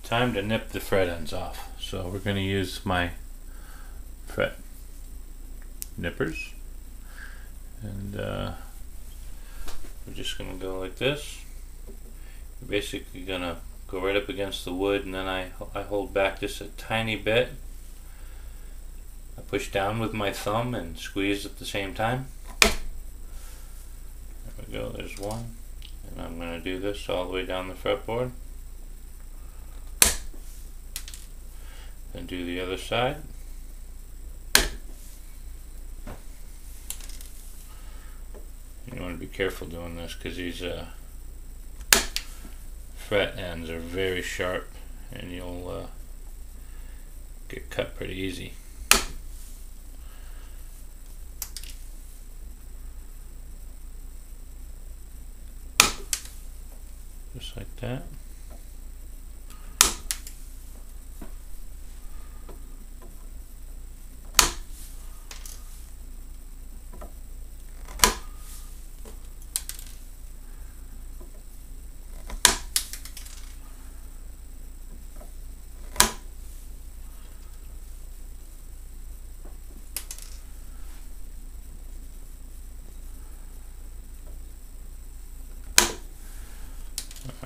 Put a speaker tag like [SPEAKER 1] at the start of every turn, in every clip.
[SPEAKER 1] Time to nip the fret ends off. So we're going to use my fret nippers, and we're just going to go like this. You're basically going to go right up against the wood, and then I hold back just a tiny bit. I push down with my thumb and squeeze at the same time. There we go, there's one. And I'm going to do this all the way down the fretboard. Then do the other side. You want to be careful doing this because these fret ends are very sharp and you'll get cut pretty easy. Just like that.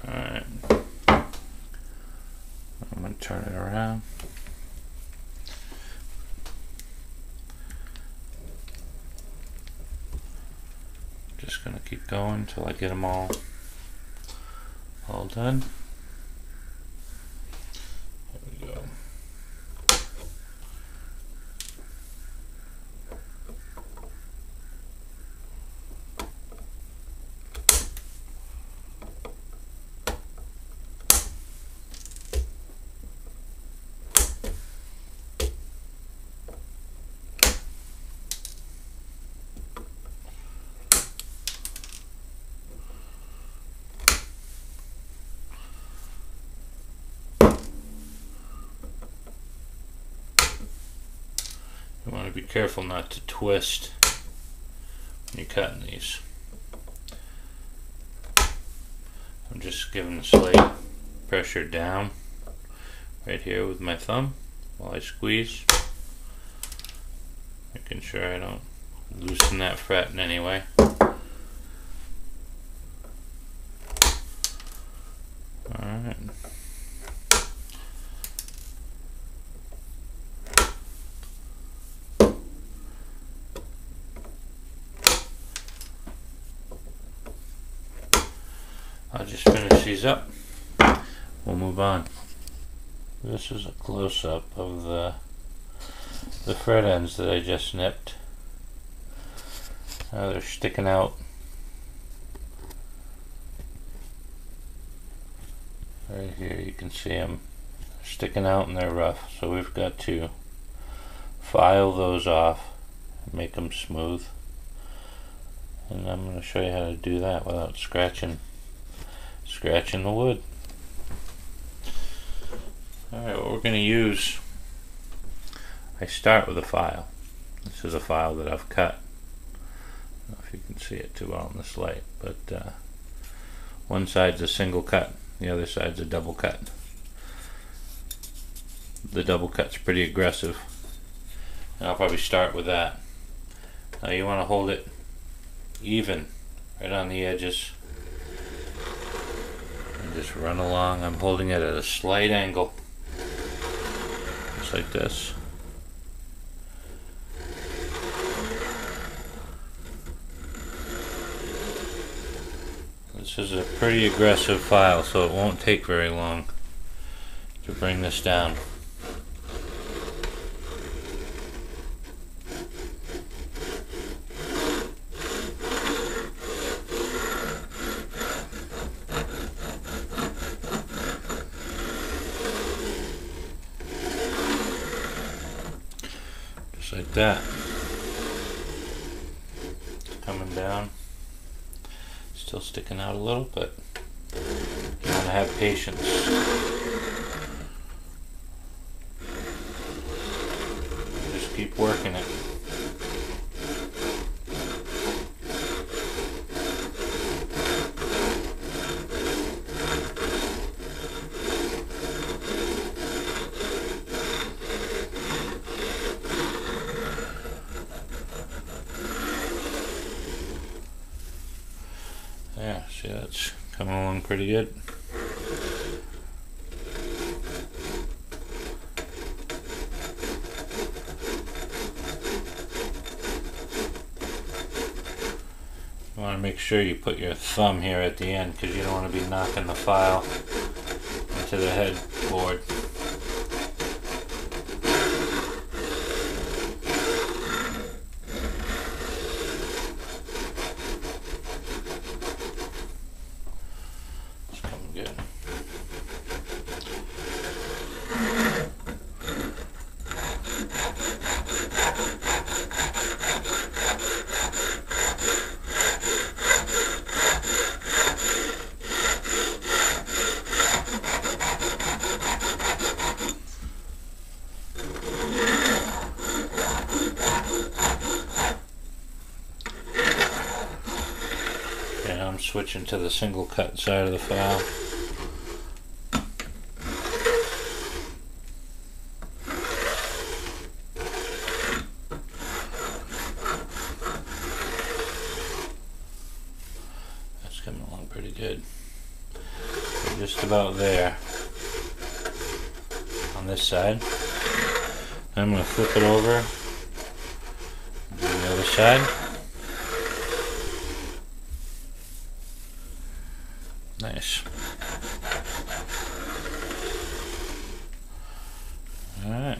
[SPEAKER 1] Alright, I'm going to turn it around. Just going to keep going until I get them all done. There we go. You want to be careful not to twist when you're cutting these. I'm just giving a slight pressure down right here with my thumb while I squeeze, making sure I don't loosen that fret in any way. Alright. I'll just finish these up. We'll move on. This is a close-up of the fret ends that I just nipped. They're sticking out right here. You can see them sticking out and they're rough. So we've got to file those off and make them smooth. And I'm going to show you how to do that without scratching the wood. Alright, what we're going to use, I start with a file. This is a file that I've cut. I don't know if you can see it too well in this light, but one side's a single cut, the other side's a double cut. The double cut's pretty aggressive, and I'll probably start with that. Now you want to hold it even right on the edges. Just run along. I'm holding it at a slight angle, just like this. This is a pretty aggressive file, so it won't take very long to bring this down. Like that. Coming down. Still sticking out a little, but you want to have patience. Just keep working it. See, that's coming along pretty good. You want to make sure you put your thumb here at the end because you don't want to be knocking the file into the headboard. It's coming good. And I'm switching to the single cut side of the file. That's coming along pretty good. We're just about there on this side. I'm going to flip it over, do the other side. Nice. Alright.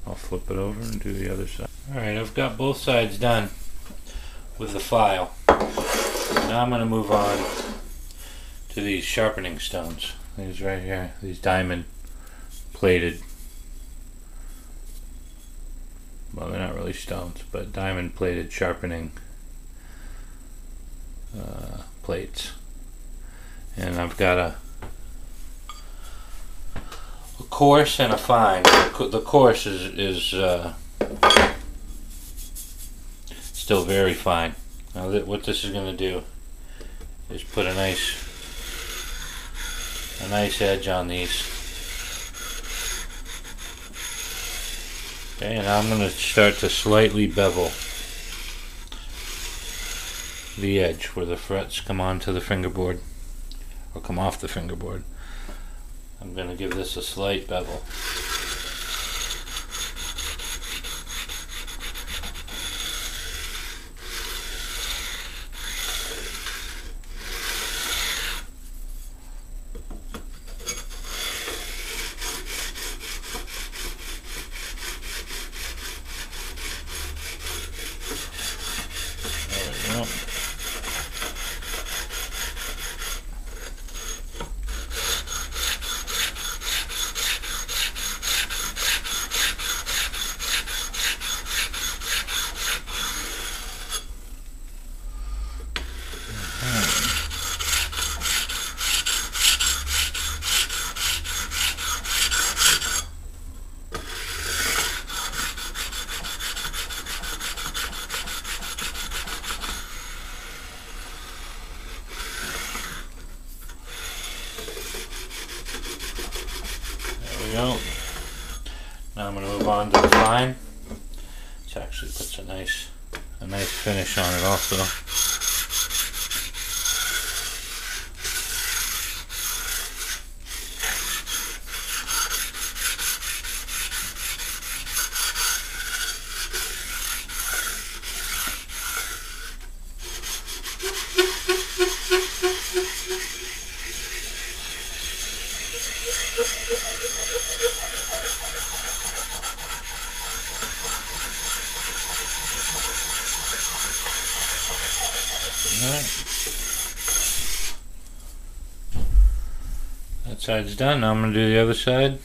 [SPEAKER 1] I'll flip it over and do the other side. Alright, I've got both sides done with the file. Now I'm going to move on to these sharpening stones. These right here, these diamond plated, well, they're not really stones, but diamond plated sharpening plates. And I've got a coarse and a fine. The coarse is still very fine. Now what this is going to do is put a nice edge on these. Okay, and now I'm going to start to slightly bevel the edge where the frets come onto the fingerboard or come off the fingerboard. I'm going to give this a slight bevel. There we go. Go. Now I'm going to move on to the fine, which actually puts a nice finish on it also. That side's done. Now I'm going to do the other side,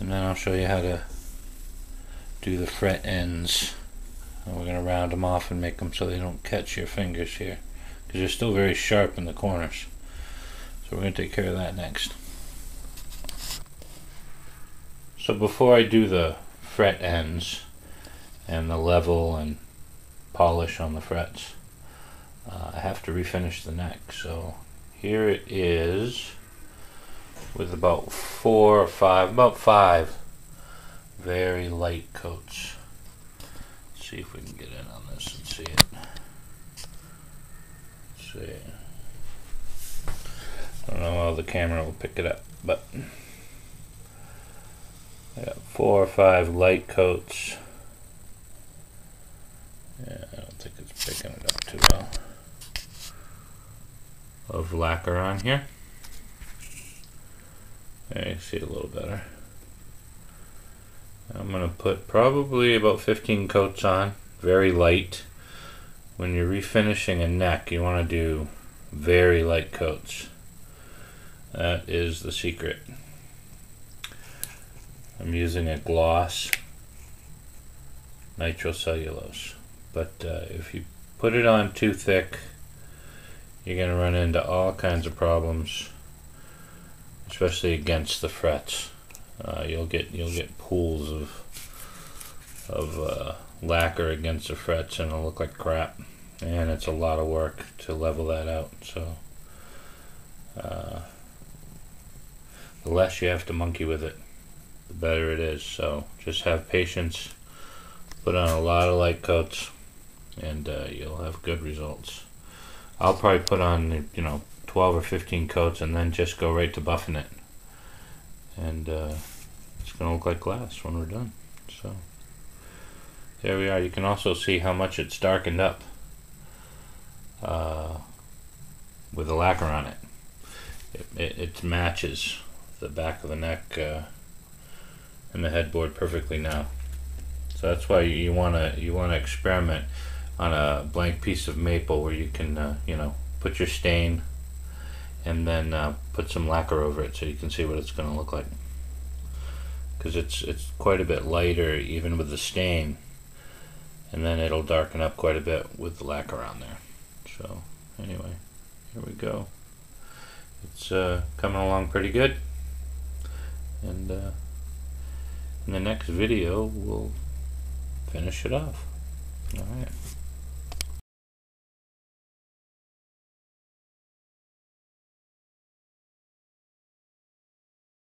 [SPEAKER 1] and then I'll show you how to do the fret ends. And we're going to round them off and make them so they don't catch your fingers here, because they're still very sharp in the corners. So we're going to take care of that next. So before I do the fret ends and the level and polish on the frets, I have to refinish the neck. So here it is with about five very light coats. Let's see if we can get in on this and see it. see. I don't know how the camera will pick it up, but I got 4 or 5 light coats. Yeah, I don't think it's picking it up too well. Of lacquer on here. There, you see it a little better. I'm going to put probably about 15 coats on, very light. When you're refinishing a neck, you want to do very light coats. That is the secret. I'm using a gloss nitrocellulose, but if you put it on too thick, you're going to run into all kinds of problems, especially against the frets. You'll get pools of lacquer against the frets, and it'll look like crap. And it's a lot of work to level that out. So the less you have to monkey with it, the better it is. So just have patience. Put on a lot of light coats, and you'll have good results. I'll probably put on 12 or 15 coats, and then just go right to buffing it. And it's going to look like glass when we're done. So there we are. You can also see how much it's darkened up with the lacquer on it. It matches the back of the neck and the headboard perfectly now. So that's why you want to experiment on a blank piece of maple where you can put your stain and then put some lacquer over it so you can see what it's going to look like, because it's quite a bit lighter even with the stain, and then it'll darken up quite a bit with the lacquer on there. So anyway, here we go. It's coming along pretty good, and in the next video we'll finish it off. Alright.